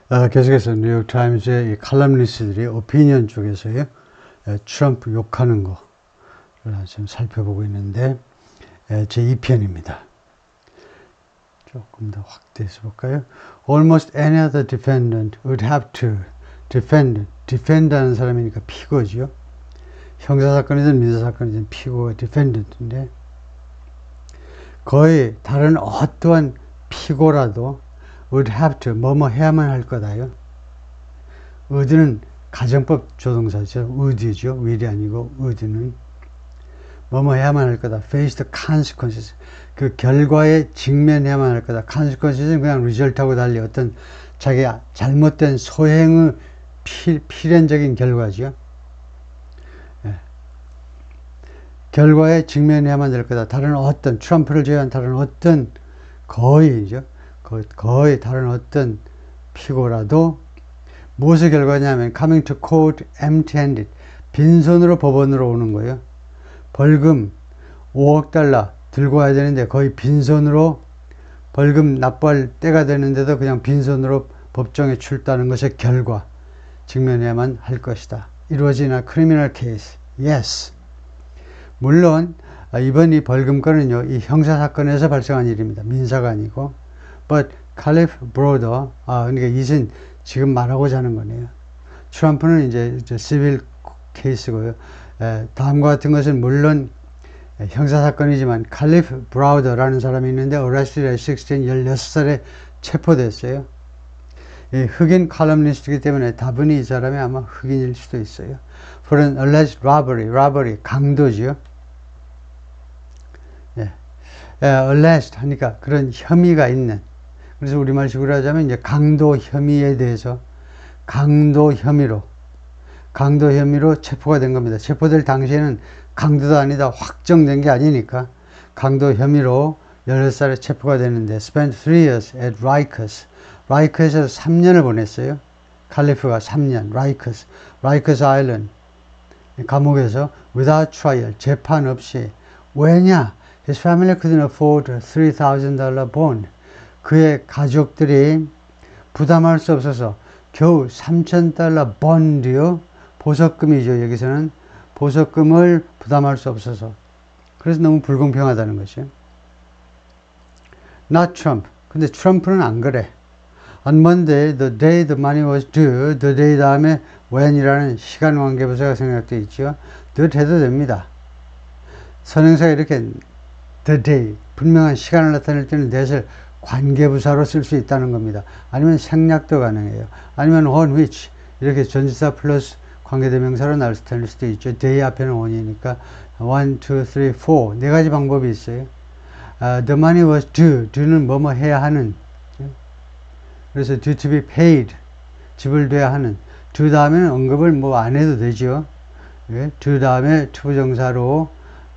계속해서 뉴욕타임즈의 이 칼럼니스트들이 오피니언 쪽에서요, 트럼프 욕하는 거를 지금 살펴보고 있는데, 제 2편입니다. 조금 더 확대해서 볼까요? Almost any other defendant would have to defend하는 사람이니까 피고죠. 형사사건이든 민사사건이든 피고가 defendant인데, 거의 다른 어떠한 피고라도 would have to, 뭐뭐 해야만 할 거다요. would는 가정법 조동사죠. would이죠. will이 아니고 would는 뭐뭐 해야만 할 거다. face the consequences, 그 결과에 직면해야만 할 거다. consequences는 그냥 result하고 달리 어떤 자기가 잘못된 소행의 필연적인 결과죠. 결과에 직면해야만 될 거다. 다른 어떤, 트럼프를 제외한 다른 어떤, 거의죠. 거의 다른 어떤 피고라도 무엇의 결과냐면 coming to court empty-handed, 빈손으로 법원으로 오는 거예요. 벌금 5억 달러 들고 와야 되는데 거의 빈손으로 벌금 납부할 때가 되는데도 그냥 빈손으로 법정에 출두하는 것의 결과, 직면해야만 할 것이다. 이루어지나 criminal case. Yes. 물론 이번 이 벌금건은요, 이 형사사건에서 발생한 일입니다. 민사가 아니고. But Khalif Browder, 그러니까 이것은 지금 말하고자 하는 거네요. 트럼프는 이제 시빌 케이스고요. 다음과 같은 것은 물론 형사사건이지만 칼리프 브라우더라는 사람이 있는데 arrested at 16, 16살에 체포됐어요. 흑인 칼럼니스트이기 때문에 다분히 이 사람이 아마 흑인일 수도 있어요. For an alleged robbery, 강도지요. alleged 하니까 그런 혐의가 있는. 그래서 우리말식으로 하자면 이제 강도 혐의에 대해서 강도 혐의로 체포가 된 겁니다. 체포될 당시에는 강도도 아니다, 확정된 게 아니니까 강도 혐의로 16살에 체포가 되는데 spent 3 years at Rikers. 라이커스에서 3년을 보냈어요. 칼리프가 3년. 라이커스 아일랜드 감옥에서 without trial, 재판 없이. 왜냐? His family couldn't afford a $3,000 bond. 그의 가족들이 부담할 수 없어서 겨우 $3,000 본드요. 보석금이죠. 여기서는 보석금을 부담할 수 없어서. 그래서 너무 불공평하다는 것이요. Not Trump. 근데 트럼프는 안 그래. On Monday, the day the money was due, the day 다음에 when이라는 시간 관계부사가 생략되어 있죠. that 해도 됩니다. 선행사가 이렇게 the day, 분명한 시간을 나타낼 때는 that을 관계부사로 쓸 수 있다는 겁니다. 아니면 생략도 가능해요. 아니면 on which, 이렇게 전치사 플러스 관계대명사로 나타낼 수도 있죠. day 앞에는 on이니까 1, 2, 3, 4 네 가지 방법이 있어요. The money was due. due는 뭐뭐 해야 하는. 그래서 due to be paid, 지불돼야 하는. due 다음에는 언급을 뭐 안 해도 되죠. due 다음에 투부정사로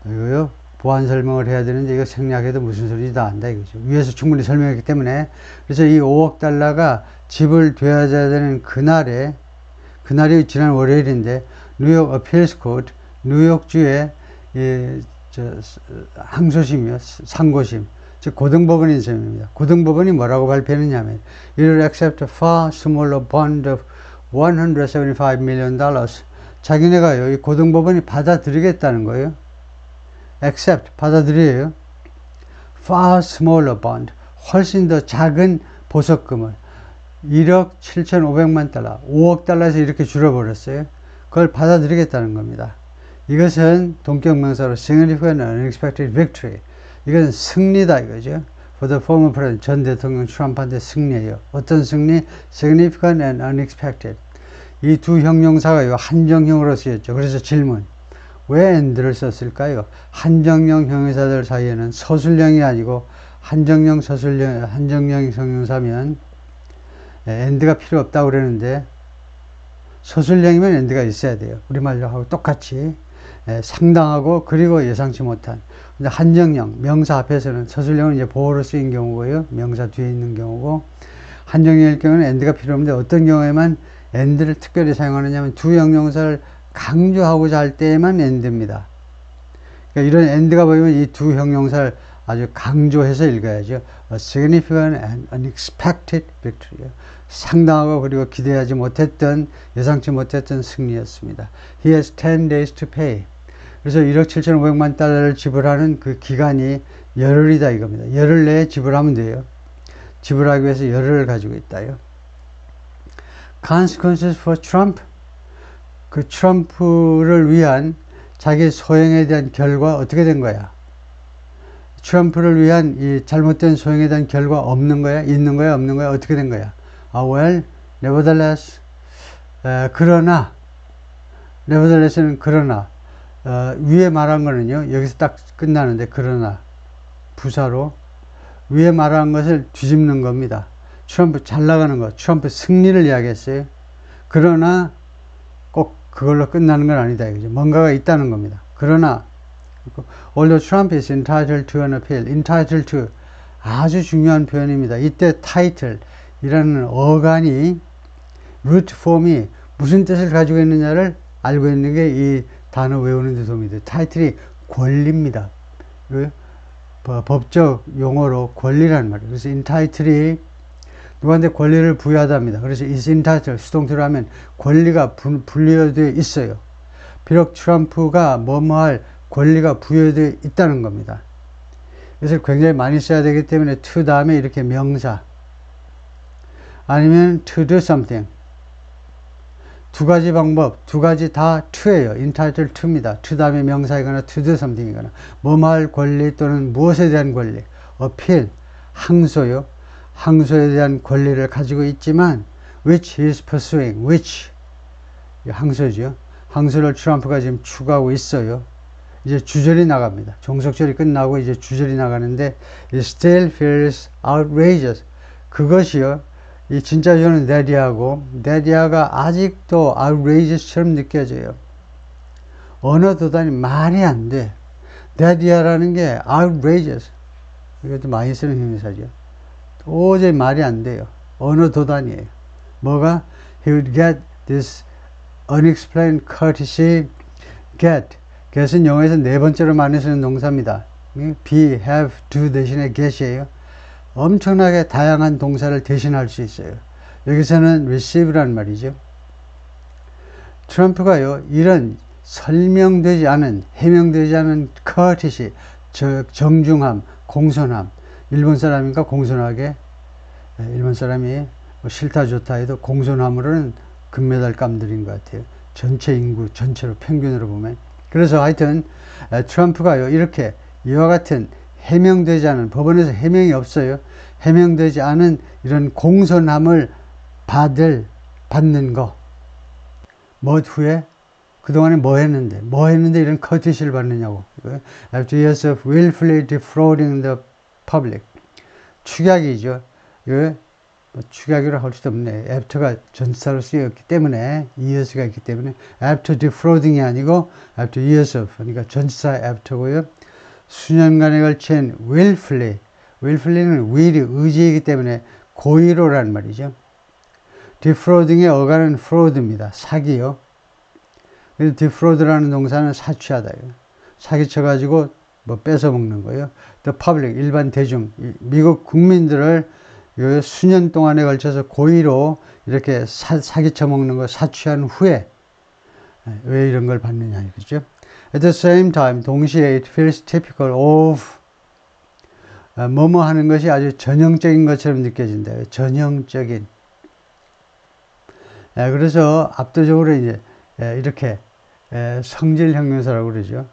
이거요 보완 설명을 해야 되는데 이거 생략해도 무슨 소리인지 다 안다 이거죠. 위에서 충분히 설명했기 때문에. 그래서 이 5억 달러가 지불돼야 되는 그날이 지난 월요일인데 뉴욕 어필스 코트, 뉴욕주의 항소심이요, 상고심, 즉 고등법원인 셈입니다. 고등법원이 뭐라고 발표했느냐면 It will accept a far smaller bond of $175 million. 자기네가요, 이 고등법원이 받아들이겠다는 거예요. accept, 받아들여요. far smaller bond, 훨씬 더 작은 보석금을 1억 7,500만 달러, 5억 달러에서 이렇게 줄여버렸어요. 그걸 받아들이겠다는 겁니다. 이것은 동격명사로 significant and unexpected victory. 이것은 승리다 이거죠. For the former president, 전 대통령 트럼프한테 승리예요. 어떤 승리? significant and unexpected. 이 두 형용사가요, 한정형으로 쓰였죠. 그래서 질문. 왜 and를 썼을까요? 한정형 형용사들 사이에는 서술형이 아니고 한정형 형용사면 and가 필요 없다고 그러는데 서술형이면 and가 있어야 돼요. 우리말로 하고 똑같이 상당하고 그리고 예상치 못한. 근데 한정형 명사 앞에서는 서술형은 이제 보호로 쓰인 경우고요. 명사 뒤에 있는 경우고 한정형일 경우는 and가 필요 없는데 어떤 경우에만 and를 특별히 사용하느냐면 두 형용사를 강조하고자 할 때에만 and입니다. 그러니까 이런 and가 보이면 이 두 형용사를 아주 강조해서 읽어야죠. A significant and unexpected victory. 상당하고 그리고 기대하지 못했던, 예상치 못했던 승리였습니다. He has 10 days to pay. 그래서 1억 7,500만 달러를 지불하는 그 기간이 열흘이다 이겁니다. 열흘 내에 지불하면 돼요. 지불하기 위해서 열흘을 가지고 있다요. Consequences for Trump. 그 트럼프를 위한 자기 소행에 대한 결과 어떻게 된 거야? 트럼프를 위한 이 잘못된 소행에 대한 결과 없는 거야? 있는 거야? 없는 거야? 어떻게 된 거야? well, nevertheless. 그러나, nevertheless는 그러나, 위에 말한 거는요, 여기서 딱 끝나는데, 그러나, 부사로, 위에 말한 것을 뒤집는 겁니다. 트럼프 잘 나가는 거, 트럼프 승리를 이야기했어요. 그러나, 꼭 그걸로 끝나는 건 아니다. 이거죠. 뭔가가 있다는 겁니다. 그러나, although Trump is entitled to an appeal, entitled to 아주 중요한 표현입니다. 이때 title이라는 어간이 root form이 무슨 뜻을 가지고 있느냐를 알고 있는 게 이 단어 외우는 데 도움이 돼요. title이 권리입니다. 법적 용어로 권리라는 말이에요. 그래서 entitle이 누구한테 권리를 부여하답니다. 그래서 is entitled 수동태로 하면 권리가 분류되어 있어요. 비록 트럼프가 뭐뭐할 권리가 부여되어 있다는 겁니다. 이것을 굉장히 많이 써야 되기 때문에 to 다음에 이렇게 명사 아니면 to do something 두 가지 방법, 두 가지 다 to예요. entitled to입니다. to 다음에 명사이거나 to do something이거나 뭐뭐할 권리 또는 무엇에 대한 권리 appeal, 항소요. 항소에 대한 권리를 가지고 있지만 which he is pursuing, which 항소죠. 항소를 트럼프가 지금 추구하고 있어요. 이제 주절이 나갑니다. 종속절이 끝나고 이제 주절이 나가는데 it still feels outrageous. 그것이요. 이 진짜 주어는 that이하고 that이가 아직도 outrageous처럼 느껴져요. 언어 도단이 말이 안 돼. that이라는 게 outrageous. 이것도 많이 쓰는 형용사죠. 도저히 말이 안 돼요. 언어 도단이에요. 뭐가? He would get this unexplained courtesy. get은 영어에서 네 번째로 많이 쓰는 동사입니다. be, have, do 대신에 get이에요. 엄청나게 다양한 동사를 대신할 수 있어요. 여기서는 receive라는 말이죠. 트럼프가요, 이런 설명되지 않은, 해명되지 않은 courtesy, 정중함, 공손함, 일본 사람이니까 공손하게, 일본 사람이 뭐 싫다 좋다 해도 공손함으로는 금메달 감들인 것 같아요. 전체 인구 전체로 평균으로 보면. 그래서 하여튼 트럼프가요 이렇게 이와 같은 해명되지 않은, 법원에서 해명이 없어요. 해명되지 않은 이런 공손함을 받는 거. 뭐 후에 그동안에 뭐 했는데 이런 커티시를 받느냐고. After years of willfully defrauding the public. 축약이죠. 축약이라 할 수도 없네. after가 전치사로 쓰였기 때문에 years가 있기 때문에 after defrauding이 아니고 after years of, 그러니까 전치사 after고요. 수년간에 걸친 willfully는 will이 의지이기 때문에 고의로라는 말이죠. defrauding의 어간은 fraud입니다. 사기요. 그래서 defraud라는 동사는 사취하다요. 사기쳐가지고 뭐 뺏어먹는 거예요. The public, 일반 대중, 미국 국민들을 수년 동안에 걸쳐서 고의로 이렇게 사기쳐 먹는 거 사취한 후에 왜 이런 걸 받느냐 이거죠. At the same time, 동시에 it feels typical of 뭐뭐 하는 것이 아주 전형적인 것처럼 느껴진다. 전형적인. 그래서 압도적으로 이제 이렇게 성질 형용사라고 그러죠.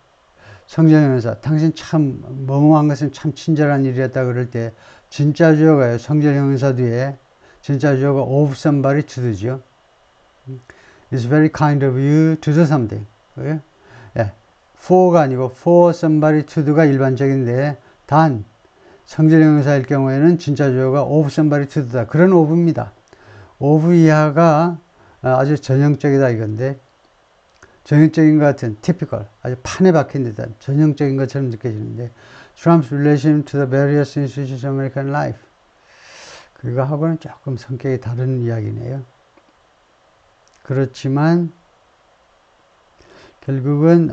성질 형용사. 당신 참 뭐뭐 한 것은 참 친절한 일이었다 그럴 때 진짜 주어가요. 성질 형용사 뒤에 진짜 주어가 of somebody to do죠. It's very kind of you to do something. for가 아니고 for somebody to do가 일반적인데 단 성질 형용사일 경우에는 진짜 주어가 of somebody to do다. 그런 of입니다. of 이하가 아주 전형적이다 이건데 전형적인 것 같은 typical, 아주 판에 박힌 듯한 전형적인 것처럼 느껴지는데 Trump's relation to the various institutions of American life. 그거하고는 조금 성격이 다른 이야기네요. 그렇지만 결국은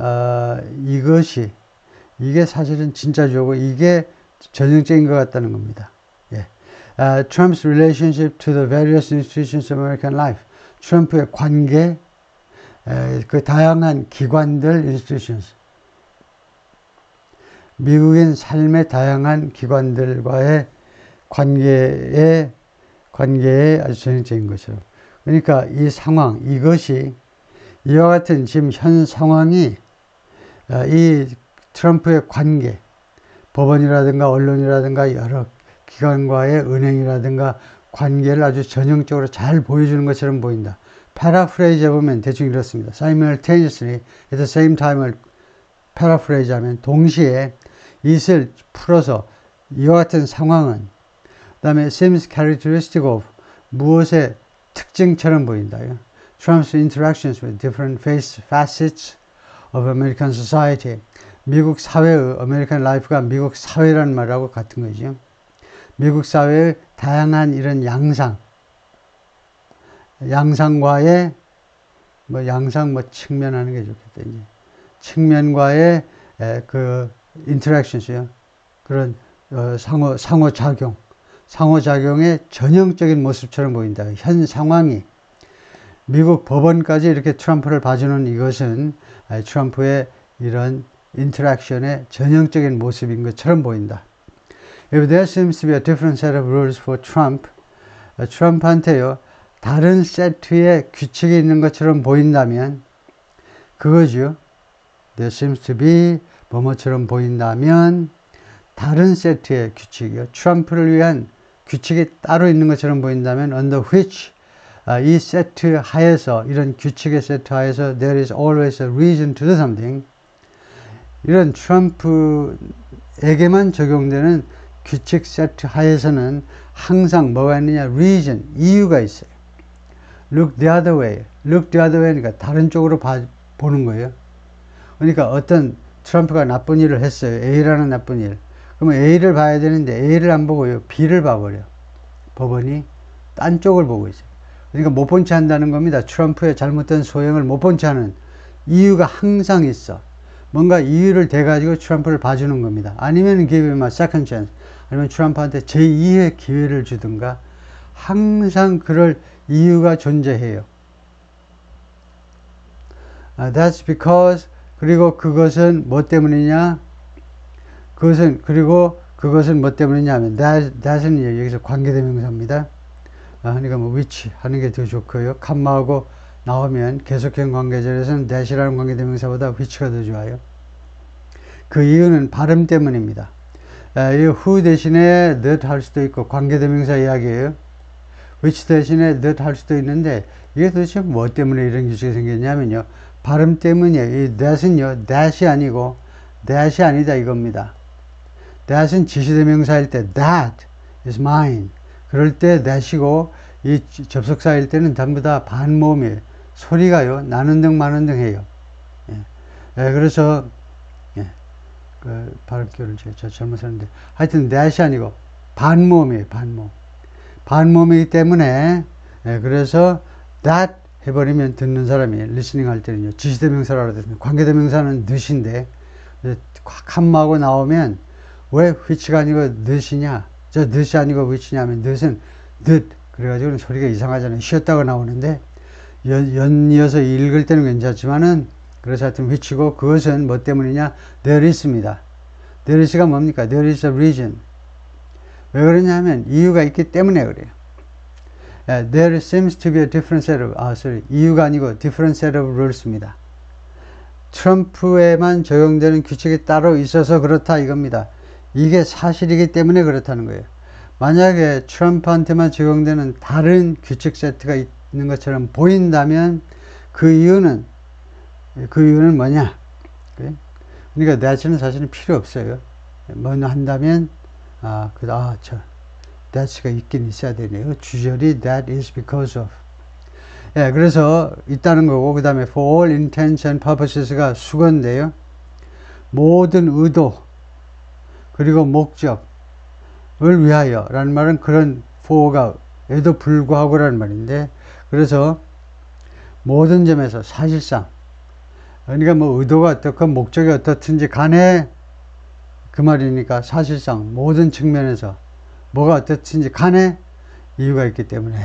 이게 사실은 진짜 주어고 이게 전형적인 것 같다는 겁니다. 예. Trump's relationship to the various institutions of American life. 트럼프의 관계, 그 다양한 기관들, institutions. 미국인 삶의 다양한 기관들과의 관계에 아주 전형적인 것처럼. 그러니까 이 상황, 이것이 이와 같은 지금 현 상황이 이 트럼프의 관계, 법원이라든가 언론이라든가 여러 기관과의 은행이라든가 관계를 아주 전형적으로 잘 보여주는 것처럼 보인다. 패러프레이즈 해보면 대충 이렇습니다. Simultaneously, at the same time을 패러프레이즈 하면 동시에 이것을 풀어서 이와 같은 상황은 그 다음에 seems characteristic of 무엇의 특징처럼 보인다. Trump's interactions with different facets of American society. 미국 사회의 American life가 미국 사회라는 말하고 같은 거죠. 미국 사회의 다양한 이런 양상과의 측면하는 게 좋겠다. 이제 측면과의 그 interactions요. 그런 상호작용의 전형적인 모습처럼 보인다. 현 상황이 미국 법원까지 이렇게 트럼프를 봐주는 이것은 트럼프의 이런 인터랙션의 전형적인 모습인 것처럼 보인다. If there seems to be a different set of rules for Trump, 트럼프한테요, 다른 세트의 규칙이 있는 것처럼 보인다면, 그거죠. There seems to be 뭐뭐처럼 보인다면, 다른 세트의 규칙이요. 트럼프를 위한 규칙이 따로 있는 것처럼 보인다면, under which, 이 세트 하에서, 이런 규칙의 세트 하에서, there is always a reason to do something. 이런 트럼프에게만 적용되는 규칙 세트 하에서는 항상 뭐가 있느냐? reason, 이유가 있어요. look the other way. look the other way. 그러니까 다른 쪽으로 보는 거예요. 그러니까 어떤 트럼프가 나쁜 일을 했어요. A라는 나쁜 일. 그러면 A를 봐야 되는데 A를 안 보고요. B를 봐버려. 법원이 딴 쪽을 보고 있어요. 그러니까 못 본 채 한다는 겁니다. 트럼프의 잘못된 소행을 못 본 채 하는 이유가 항상 있어. 뭔가 이유를 대가지고 트럼프를 봐주는 겁니다. 아니면 give him a second chance. 아니면 트럼프한테 제2의 기회를 주든가 항상 그럴 이유가 존재해요. That's because 그리고 그것은 뭐 때문이냐? 그것은 뭐 때문이냐 하면 that은 여기서 관계대명사입니다. 그러니까 뭐 which 하는 게 더 좋고요. 컴마하고 나오면 계속형 관계절에서는 that이라는 관계대명사보다 which가 더 좋아요. 그 이유는 발음 때문입니다. 이 who 대신에 that 할 수도 있고 관계대명사 이야기예요. which 대신에 that 할 수도 있는데 이게 도대체 뭐 때문에 이런 규칙이 생겼냐면요. 발음 때문이에요. 이 that은요. that이 아니고 that이 아니다 이겁니다. that은 지시대명사일 때 that is mine. 그럴 때 that이고 이 접속사일 때는 전부 다 반모음이에요. 소리가요. 나는 등 마는 등 해요. 그래서 그 발음교를 제가 잘못 썼는데 하여튼 that이 아니고 반모음이에요. 반모음이기 때문에 그래서 that 해버리면 듣는 사람이 listening 할 때는요. 지시대명사라고 하거든요. 관계대명사는 this인데 컴마하고 나오면 왜 which가 아니고 this이냐? 저 this이 아니고 which냐 하면 this은 that 그래가지고 소리가 이상하잖아요. 쉬었다가 나오는데 연이어서 읽을 때는 괜찮지만은 그래서 하여튼 which고 그것은 뭐 때문이냐? there is입니다. there is가 뭡니까? there is a reason. 왜 그러냐면 이유가 있기 때문에 그래요. There seems to be a different set of, 이유가 아니고 different set of rules입니다. 트럼프에만 적용되는 규칙이 따로 있어서 그렇다 이겁니다. 이게 사실이기 때문에 그렇다는 거예요. 만약에 트럼프한테만 적용되는 다른 규칙 세트가 있는 것처럼 보인다면 그 이유는 뭐냐? 그러니까 that는 사실은 필요 없어요. 뭐 한다면 that가 있긴 있어야 되네요. 주절이 that is because of. 그래서 있다는 거고, 그 다음에 for all intents and purposes가 수거인데요. 모든 의도, 그리고 목적을 위하여 라는 말은 그런 for가 에도 불구하고 라는 말인데, 그래서 모든 점에서 사실상, 그러니까 뭐 의도가 어떻건 목적이 어떻든지 간에 그 말이니까 사실상 모든 측면에서 뭐가 어떻든지 간에 이유가 있기 때문에.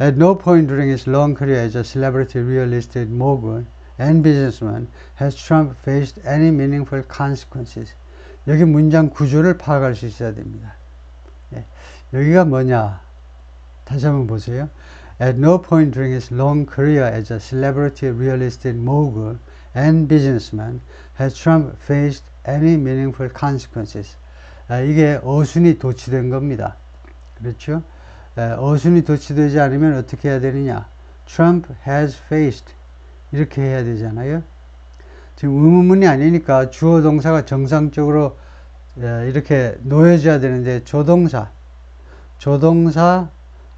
At no point during his long career as a celebrity real estate mogul and businessman has Trump faced any meaningful consequences. 여기 문장 구조를 파악할 수 있어야 됩니다. 예, 여기가 뭐냐? 다시 한번 보세요. At no point during his long career as a celebrity real estate mogul and businessman has Trump faced any meaningful consequences. 이게 어순이 도치된 겁니다. 그렇죠? 어순이 도치되지 않으면 어떻게 해야 되느냐? Trump has faced 이렇게 해야 되잖아요. 지금 의문문이 아니니까 주어 동사가 정상적으로 이렇게 놓여져야 되는데 조동사,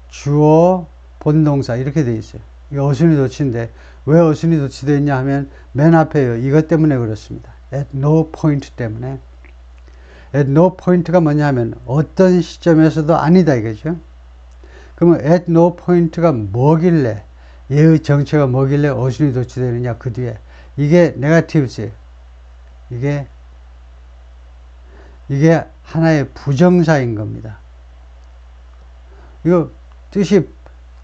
주어, 본동사 이렇게 돼 있어요. 이 어순이 도치인데 왜 어순이 도치되어 있냐 하면 맨 앞에요. 이것 때문에 그렇습니다. At no point 때문에. At no point가 뭐냐 하면 어떤 시점에서도 아니다 이거죠. 그러면 at no point가 뭐길래 얘의 정체가 뭐길래 어순이 도치되느냐 그 뒤에 이게 네거티브스예요. 이게 하나의 부정사인 겁니다. 이거 뜻이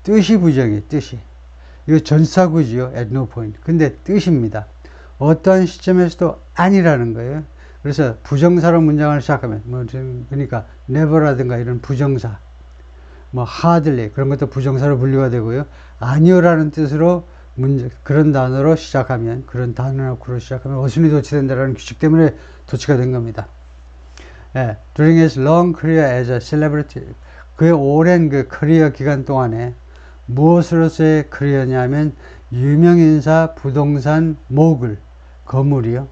부정이에요. 뜻이. 이거 전사구지요. at no point. 근데 뜻입니다. 어떠한 시점에서도 아니라는 거예요. 그래서 부정사로 문장을 시작하면 그러니까 never라든가 이런 부정사 hardly 그런 것도 부정사로 분류가 되고요. 아니요라는 뜻으로 그런 단어로 시작하면 그런 단어로 시작하면 어순이 도치된다라는 규칙 때문에 도치가 된 겁니다. 예, during his long career as a celebrity 그의 오랜 그 커리어 기간 동안에 무엇으로서의 커리어냐면 유명인사, 부동산, 모글, 거물이요.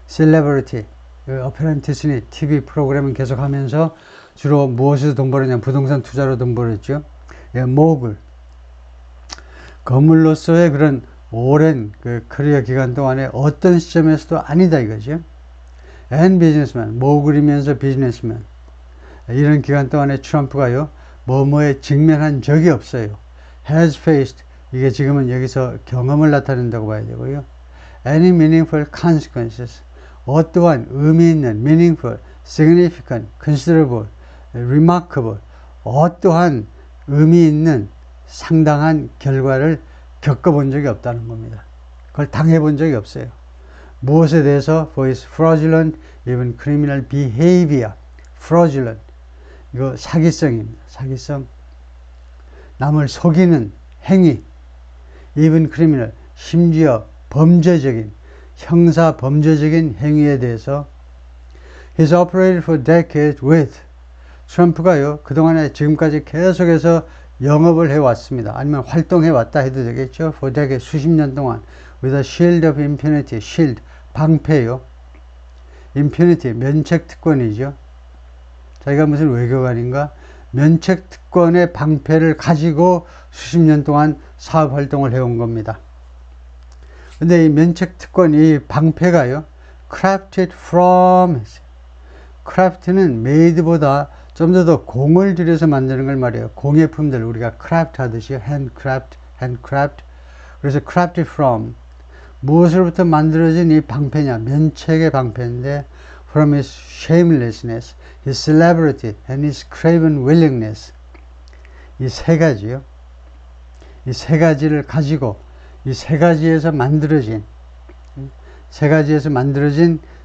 celebrity, 어페런티스니 TV 프로그램을 계속하면서 주로 무엇에서 돈 벌었냐 부동산 투자로 돈 벌었죠. 예, 모글, 거물로서의 그런 오랜 그 커리어 기간 동안에 어떤 시점에서도 아니다 이거죠. and businessman, 모글이면서 비즈니스맨 이런 기간 동안에 트럼프가요 뭐뭐에 직면한 적이 없어요. has faced 이게 지금은 여기서 경험을 나타낸다고 봐야 되고요. any meaningful consequences 어떠한 의미 있는 meaningful, significant, considerable, remarkable 어떠한 의미 있는 상당한 결과를 겪어본 적이 없다는 겁니다. 그걸 당해본 적이 없어요. 무엇에 대해서 for his fraudulent, even criminal behavior fraudulent 이거 사기성입니다. 사기성 남을 속이는 행위 even criminal 심지어 범죄적인 형사 범죄적인 행위에 대해서 He's operated for decades with 트럼프가요 그동안에 지금까지 계속해서 영업을 해왔습니다. 아니면 활동해왔다 해도 되겠죠. for decades 수십 년 동안 with a shield of impunity shield 방패요. impunity 면책특권이죠. 자기가 무슨 외교관인가 면책특권의 방패를 가지고 수십 년 동안 사업활동을 해온 겁니다. 근데 이 면책특권, 이 방패가요, crafted from, craft는 made보다 좀 더 공을 들여서 만드는 걸 말해요. 공예품들, 우리가 craft 하듯이 handcraft. 그래서 crafted from, 무엇으로부터 만들어진 이 방패냐, 면책의 방패인데, from his shamelessness, his celebrity, and his craven willingness. 이 세 가지요. 이 세 가지를 가지고, 이 세 가지에서 만들어진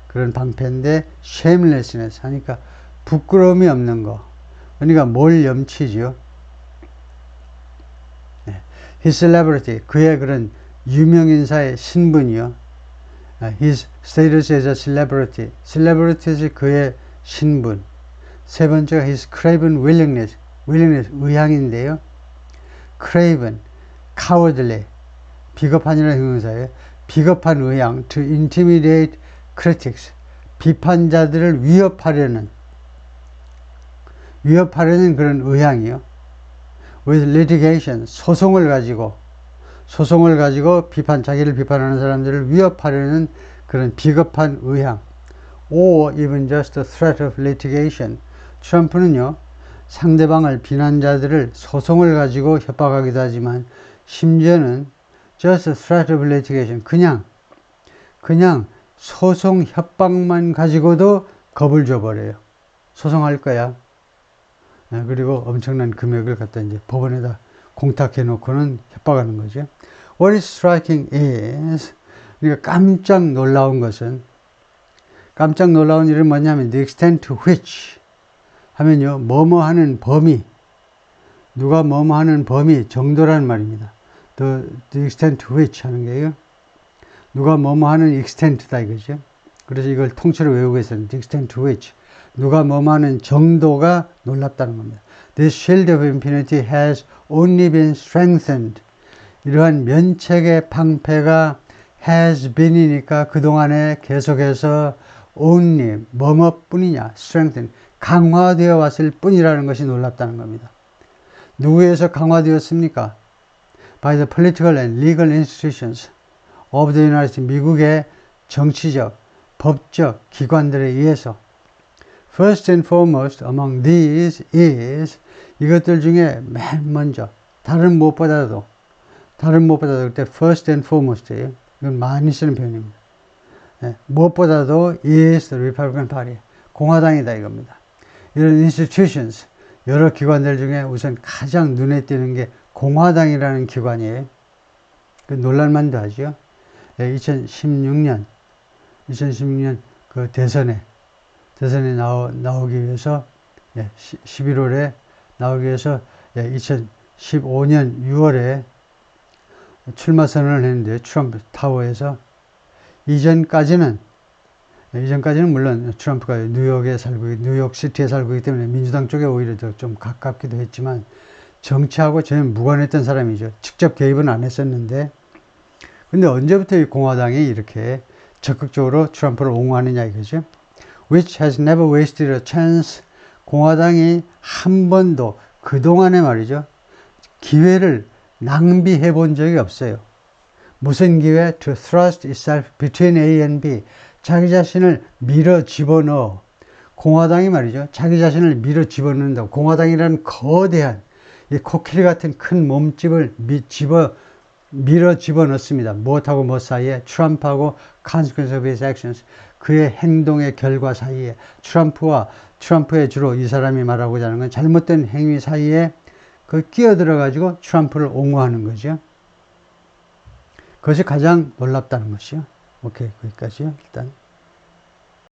그런 방패인데 shamelessness 하니까 부끄러움이 없는 거. 그러니까 뭘 염치지요? His celebrity, 그의 그런 유명인사의 신분이요. His status as a celebrity, celebrity's 그의 신분. 세 번째가 his craven willingness, 의향인데요. craven, cowardly, 비겁한이라는 형용사예요. 비겁한 의향, to intimidate critics, 비판자들을 위협하려는 그런 의향이요. with litigation, 소송을 가지고 자기를 비판하는 사람들을 위협하려는 그런 비겁한 의향. or even just a threat of litigation. 트럼프는요, 상대방을 비난자들을 소송을 가지고 협박하기도 하지만 심지어는 just a threat of litigation, 그냥 소송 협박만 가지고도 겁을 줘버려요. 소송할 거야. 그리고 엄청난 금액을 갖다 이제 법원에다 공탁해 놓고는 협박하는 거죠. What is striking is, 그러니까 깜짝 놀라운 것은, 깜짝 놀라운 일은 뭐냐면 the extent to which 하면요, 뭐뭐 하는 범위, 누가 뭐뭐 하는 범위 정도란 말입니다. The extent to which 하는 게요, 누가 뭐뭐 하는 extent다 이거죠. 그래서 이걸 통째로 외우고 있어요. The extent to which, 누가 뭐뭐 하는 정도가 놀랍다는 겁니다. This shield of impunity has only been strengthened. 이러한 면책의 방패가 has been이니까 그동안에 계속해서 only 뭐뭐뿐이냐, strengthened, 강화되어 왔을 뿐이라는 것이 놀랍다는 겁니다. 누구에서 강화되었습니까? By the political and legal institutions of the United States. 미국의 정치적, 법적 기관들에 의해서. First and foremost among these is, 이것들 중에 맨 먼저, 다른 무엇보다도 그때 first and foremost예요. 이건 많이 쓰는 표현입니다. 무엇보다도 is the Republican Party, 공화당이다 이겁니다. 이런 institutions, 여러 기관들 중에 우선 가장 눈에 띄는 게 공화당이라는 기관이에요. 놀랄만도 하죠. 2016년 그 대선에 나오기 위해서 11월에 나오기 위해서 2015년 6월에 출마 선언을 했는데 트럼프 타워에서 이전까지는 물론 트럼프가 뉴욕시티에 살고 있기 때문에 민주당 쪽에 오히려 더 좀 가깝기도 했지만 정치하고 전혀 무관했던 사람이죠. 직접 개입은 안 했었는데, 근데 언제부터 이 공화당이 이렇게 적극적으로 트럼프를 옹호하느냐 이거죠. Which has never wasted a chance. 공화당이 한 번도 그동안에 말이죠, 기회를 낭비해 본 적이 없어요. 무슨 기회? To thrust itself between A and B. 자기 자신을 밀어 집어넣어. 공화당이 말이죠, 자기 자신을 밀어 집어넣는다고. 공화당이라는 거대한 이 코끼리 같은 큰 몸집을 밀어 집어넣습니다. 무엇하고 무엇 사이에? 트럼프하고 consequence of his actions. 그의 행동의 결과 사이에, 트럼프의 주로 이 사람이 말하고자 하는 건 잘못된 행위 사이에 끼어들어가지고 트럼프를 옹호하는 거죠. 그것이 가장 놀랍다는 것이요. 오케이, 거기까지요, 일단.